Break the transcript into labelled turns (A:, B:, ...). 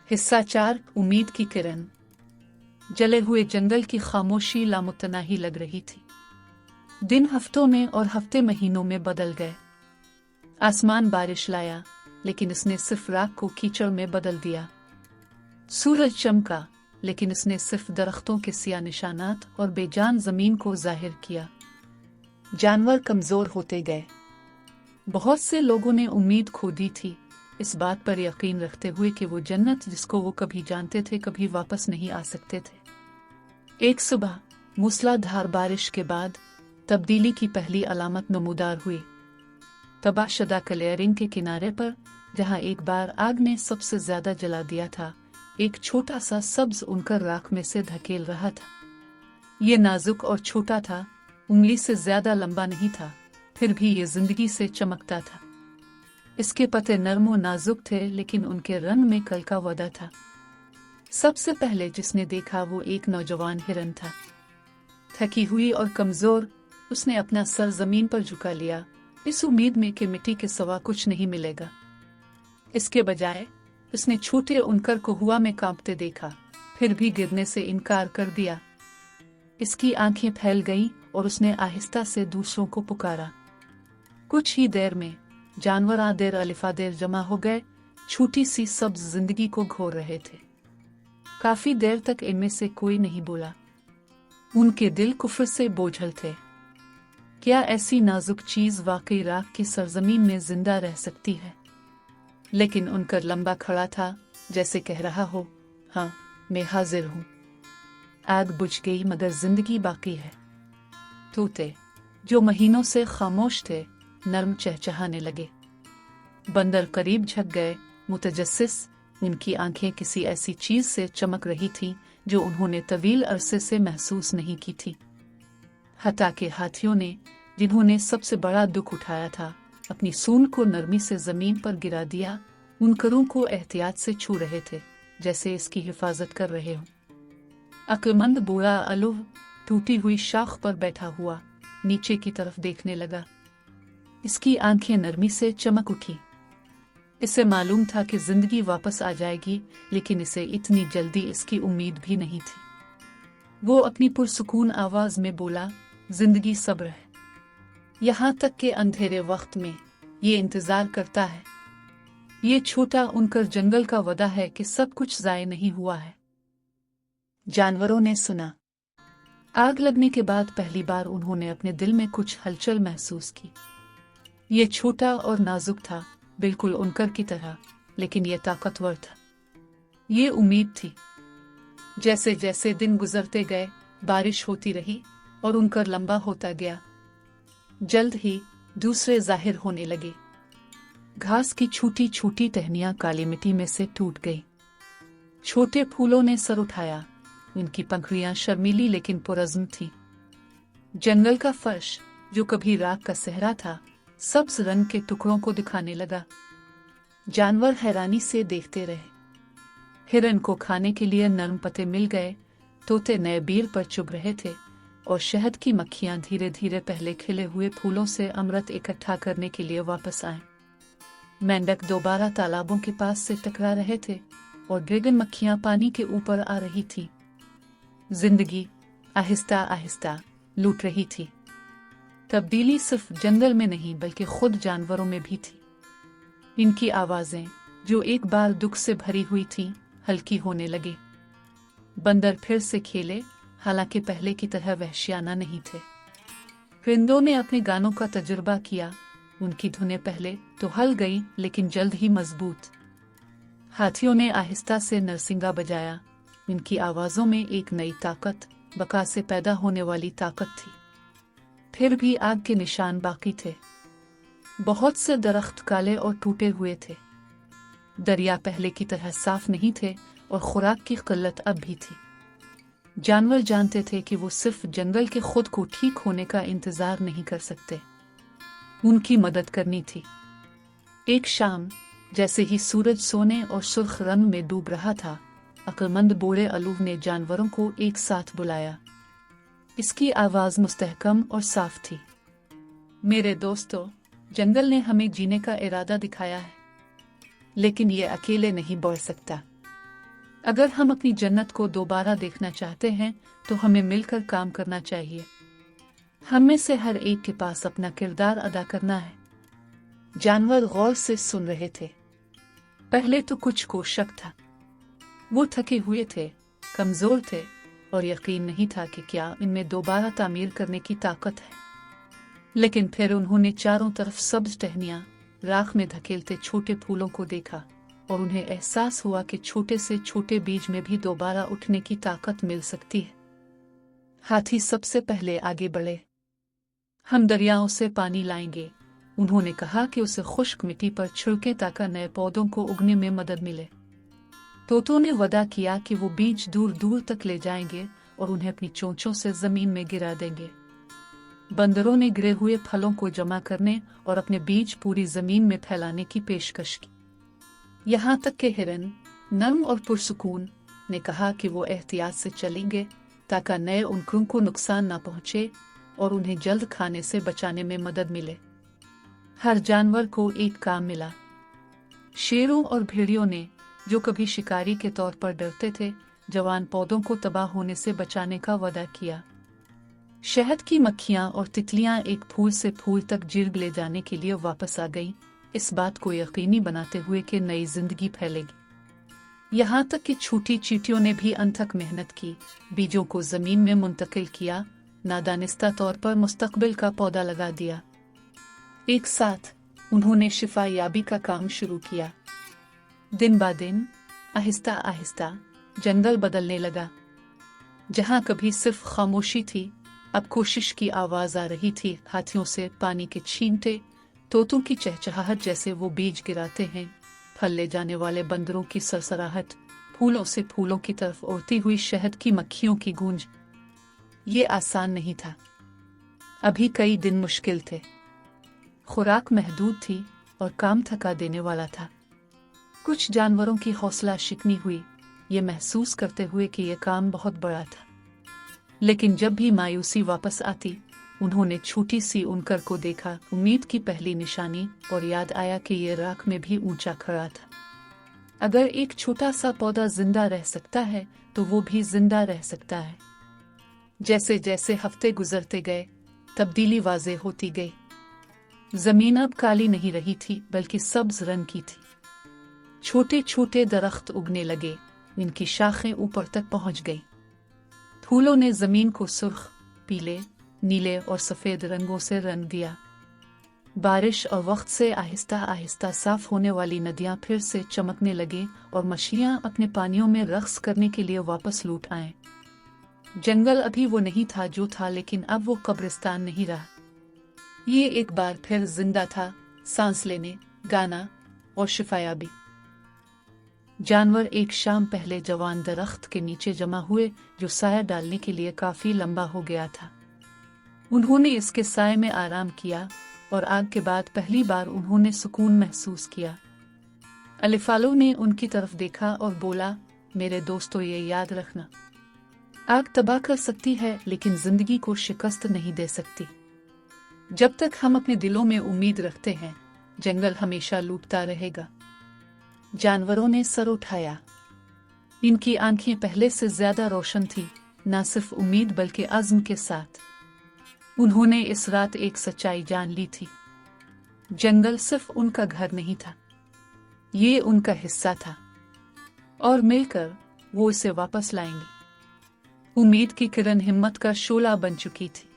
A: हिस्सा 4 उम्मीद की किरण। जले हुए जंगल की खामोशी लामुतनाही लग रही थी। दिन हफ्तों में और हफ्ते महीनों में बदल गए। आसमान बारिश लाया, लेकिन इसने सिर्फ राख को कीचड़ में बदल दिया। सूरज चमका, लेकिन इसने सिर्फ दरख्तों के सिया निशानात और बेजान जमीन को जाहिर किया। जानवर कमजोर होते गए। बहुत से लोगों ने उम्मीद खो दी थी, इस बात पर यकीन रखते हुए कि वो जन्नत जिसको वो कभी जानते थे कभी वापस नहीं आ सकते थे। एक सुबह मूसलाधार बारिश के बाद तब्दीली की पहली अलामत नमूदार हुई। तबाशदा क्लियरिंग के किनारे पर, जहां एक बार आग ने सबसे ज्यादा जला दिया था, एक छोटा सा सब्ज उनकर राख में से धकेल रहा था। ये नाजुक और छोटा था, उंगली से ज्यादा लंबा नहीं था, फिर भी ये जिंदगी से चमकता था। इसके पत्ते नर्म और नाजुक थे, लेकिन उनके रंग में कल का वादा था। सबसे पहले जिसने देखा वो एक नौजवान हिरन था। थकी हुई और कमजोर, उसने अपना सर जमीन पर झुका लिया, इस उम्मीद में कि मिट्टी के सिवा कुछ नहीं मिलेगा। इसके बजाय उसने छोटे उनकर को हवा में कांपते देखा, फिर भी गिरने से इनकार कर दिया। इसकी आंखें फैल गईं और उसने आहिस्ता से दूसरों को पुकारा। कुछ ही देर में जानवर आदेर अलिफादेर जमा हो गए, छोटी सी सब्ज जिंदगी को घोर रहे थे। काफी देर तक इनमें से कोई नहीं बोला। उनके दिल कुफ्र से बोझल थे। क्या ऐसी नाजुक चीज वाकई राख की सरजमीन में जिंदा रह सकती है? लेकिन उनका लंबा खड़ा था, जैसे कह रहा हो, हाँ, मैं हाजिर हूं। आग बुझ गई, मगर जिंदगी बाकी है। तोते, जो महीनों से खामोश थे, नर्म चहचहाने लगे। बंदर करीब झक गए, मुतजस्सिस, उनकी आंखें किसी ऐसी चीज से चमक रही थीं जो उन्होंने तवील अरसे से महसूस नहीं की थी। हत्ता के हाथियों ने, जिन्होंने सबसे बड़ा दुख उठाया था, अपनी सूंड को नरमी से जमीन पर गिरा दिया, उन करों को एहतियात से छू रहे थे, जैसे इसकी हिफाजत कर रहे हों। अक्लमंद बूढ़ा अलुव टूटी हुई शाख पर बैठा हुआ नीचे की तरफ देखने लगा। इसकी आंखें नरमी से चमक उठी। इसे मालूम था कि जिंदगी वापस आ जाएगी, लेकिन इसे इतनी जल्दी इसकी उम्मीद भी नहीं थी। वो अपनी पुरसुकून आवाज में बोला, जिंदगी सब्र है। यहाँ तक के अंधेरे वक्त में ये इंतजार करता है। ये छोटा उनकर जंगल का वदा है कि सब कुछ ज़ाय नहीं हुआ है। जानवरों ने सुना। आग लगने के बाद पहली बार उन्होंने अपने दिल में कुछ हलचल महसूस की। ये छोटा और नाजुक था, बिल्कुल उनकर की तरह, लेकिन ये ताकतवर था। ये उम्मीद थी। जैसे जैसे दिन गुजरते गए, बारिश होती रही और उनकर लंबा होता गया। जल्द ही दूसरे जाहिर होने लगे। घास की छोटी छोटी टहनियां काली मिट्टी में से टूट गई। छोटे फूलों ने सर उठाया, उनकी पंखुड़ियां शर्मीली लेकिन पुरज़्म थीं। जंगल का फर्श, जो कभी राख का सहरा था, सब्ज रंग के टुकड़ों को दिखाने लगा। जानवर हैरानी से देखते रहे। हिरन को खाने के लिए नरम पत्ते मिल गए, तोते नए बीर पर चुभ रहे थे, और शहद की मक्खियां धीरे धीरे पहले खिले हुए फूलों से अमृत इकट्ठा करने के लिए वापस आए। मेंढक दोबारा तालाबों के पास से टकरा रहे थे, और ड्रैगन मक्खियां पानी के ऊपर आ रही थी। जिंदगी आहिस्ता आहिस्ता लूट रही थी। तब्दीली सिर्फ जंगल में नहीं बल्कि खुद जानवरों में भी थी। इनकी आवाजें, जो एक बार दुख से भरी हुई थीं, हल्की होने लगी। बंदर फिर से खेले, हालांकि पहले की तरह वहशियाना नहीं थे। परिंदों ने अपने गानों का तजुर्बा किया। उनकी धुनें पहले तो हल गई, लेकिन जल्द ही मजबूत। हाथियों ने आहिस्ता से नरसिंगा बजाया। इनकी आवाजों में एक नई ताकत, बका से पैदा होने वाली ताकत थी। फिर भी आग के निशान बाकी थे। बहुत से दरख्त काले और टूटे हुए थे। दरिया पहले की तरह साफ नहीं थे, और खुराक की किल्लत अब भी थी। जानवर जानते थे कि वो सिर्फ जंगल के खुद को ठीक होने का इंतजार नहीं कर सकते, उनकी मदद करनी थी। एक शाम, जैसे ही सूरज सोने और सुर्ख रंग में डूब रहा था, अक्लमंद बूढ़े अलूव ने जानवरों को एक साथ बुलाया। इसकी आवाज मुस्तहकम और साफ थी। मेरे दोस्तों, जंगल ने हमें जीने का इरादा दिखाया है, लेकिन ये अकेले नहीं बढ़ सकता। अगर हम अपनी जन्नत को दोबारा देखना चाहते हैं तो हमें मिलकर काम करना चाहिए। हम में से हर एक के पास अपना किरदार अदा करना है। जानवर गौर से सुन रहे थे। पहले तो कुछ को शक था। वो थके हुए थे, कमजोर थे और यकीन नहीं था कि क्या इनमें दोबारा तामीर करने की ताकत है। लेकिन फिर उन्होंने चारों तरफ सब्ज टहनियां, राख में धकेलते छोटे फूलों को देखा और उन्हें एहसास हुआ कि छोटे से छोटे बीज में भी दोबारा उठने की ताकत मिल सकती है। हाथी सबसे पहले आगे बढ़े। हम दरियाओं से पानी लाएंगे, उन्होंने कहा कि उसे खुश्क मिट्टी पर छिड़के ताकि नए पौधों को उगने में मदद मिले। तोतों ने वादा किया कि वो बीज दूर दूर तक ले जाएंगे और उन्हें अपनी चोंचों से जमीन में गिरा देंगे। बंदरों ने गिरे हुए फलों को जमा करने और अपने बीज पूरी जमीन में फैलाने की पेशकश की। यहाँ तक कि हिरन, नर्म और पुरसुकून, ने कहा कि वो एहतियात से चलेंगे ताकि नए उनकों को नुकसान न पहुंचे और उन्हें जल्द खाने से बचाने में मदद मिले। हर जानवर को एक काम मिला। शेरों और भेड़ियों ने, जो कभी शिकारी के तौर पर डरते थे, जवान पौधों को तबाह होने से बचाने का वादा किया। शहद की मक्खियां और तितलियां एक फूल से फूल तक जीर्ग ले जाने के लिए वापस आ गईं, इस बात को यकीनी बनाते हुए कि नई जिंदगी फैलेगी। यहाँ तक कि छोटी चींटियों ने भी अनथक मेहनत की, बीजों को जमीन में मुंतकिल किया, नादानिस्ता तौर पर मुस्तकबिल का पौधा लगा दिया। एक साथ उन्होंने शिफा याबी का काम शुरू किया। दिन ब दिन, आहिस्ता आहिस्ता जंगल बदलने लगा। जहाँ कभी सिर्फ खामोशी थी, अब कोशिश की आवाज आ रही थी। हाथियों से पानी के छींटे, तोतों की चहचहाहट जैसे वो बीज गिराते हैं, फल ले जाने वाले बंदरों की सरसराहट, फूलों से फूलों की तरफ उड़ती हुई शहद की मक्खियों की गूंज। ये आसान नहीं था। अभी कई दिन मुश्किल थे। खुराक महदूद थी और काम थका देने वाला था। कुछ जानवरों की हौसला शिकनी हुई, ये महसूस करते हुए कि यह काम बहुत बड़ा था। लेकिन जब भी मायूसी वापस आती, उन्होंने छोटी सी उनकर को देखा, उम्मीद की पहली निशानी, और याद आया कि ये राख में भी ऊंचा खड़ा था। अगर एक छोटा सा पौधा जिंदा रह सकता है तो वो भी जिंदा रह सकता है। जैसे जैसे हफ्ते गुजरते गए, तब्दीली वाज़ेह होती गई। जमीन अब काली नहीं रही थी बल्कि सब्ज रंग की थी। छोटे छोटे दरख्त उगने लगे, इनकी शाखें ऊपर तक पहुंच गई। फूलों ने जमीन को सुर्ख, पीले, नीले और सफेद रंगों से रंग दिया। बारिश और वक्त से आहिस्ता आहिस्ता साफ होने वाली नदियां फिर से चमकने लगी और मछलियां अपने पानियों में रक्स करने के लिए वापस लौट आए। जंगल अभी वो नहीं था जो था, लेकिन अब वो कब्रिस्तान नहीं रहा। ये एक बार फिर जिंदा था, सांस लेने, गाना और शिफायाबी। जानवर एक शाम पहले जवान दरख्त के नीचे जमा हुए, जो साया डालने के लिए काफी लंबा हो गया था। उन्होंने इसके साये में आराम किया और आग के बाद पहली बार उन्होंने सुकून महसूस किया। अलिफालो ने उनकी तरफ देखा और बोला, मेरे दोस्तों, ये याद रखना, आग तबाह कर सकती है लेकिन जिंदगी को शिकस्त नहीं दे सकती। जब तक हम अपने दिलों में उम्मीद रखते हैं, जंगल हमेशा लूटता रहेगा। जानवरों ने सर उठाया। इनकी आंखें पहले से ज्यादा रोशन थी, न सिर्फ उम्मीद बल्कि अज़्म के साथ। उन्होंने इस रात एक सच्चाई जान ली थी। जंगल सिर्फ उनका घर नहीं था, ये उनका हिस्सा था, और मिलकर वो इसे वापस लाएंगे। उम्मीद की किरण हिम्मत का शोला बन चुकी थी।